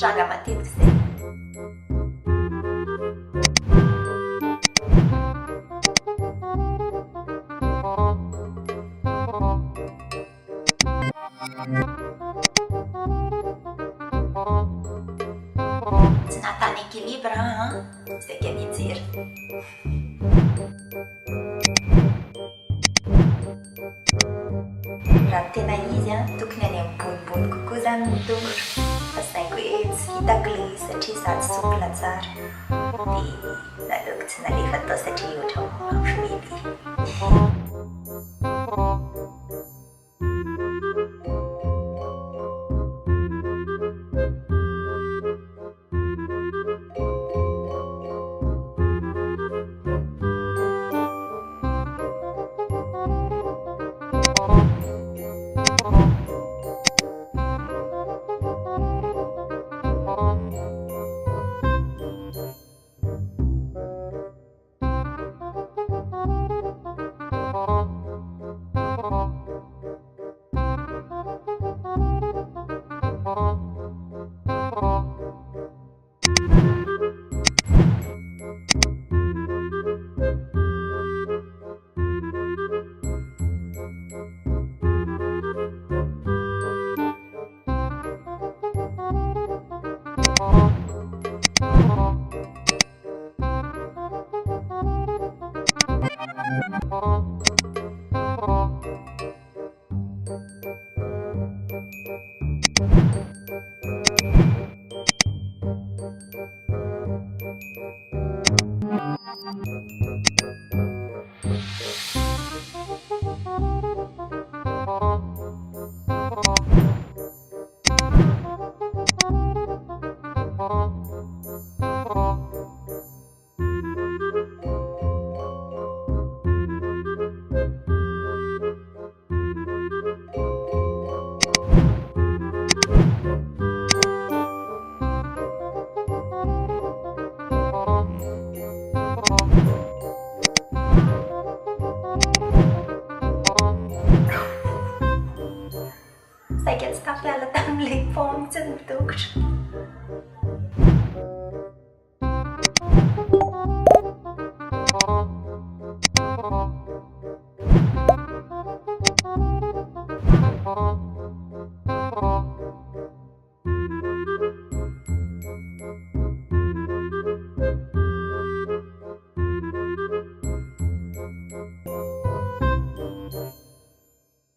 Tranga matetika izay. Tsy nahatany équilibre izay ka nijery. Raha tena izy tokony any ambonimbony kokoa zany ny tongotra fa saingy hoe tsy hitako ilay satria sady soupla tsara dia naleoko tsy nalefa tao satria ohatra mampifimeby. Saika tsy tafiala tamin'ilay paoma mihitsy ny tongotra.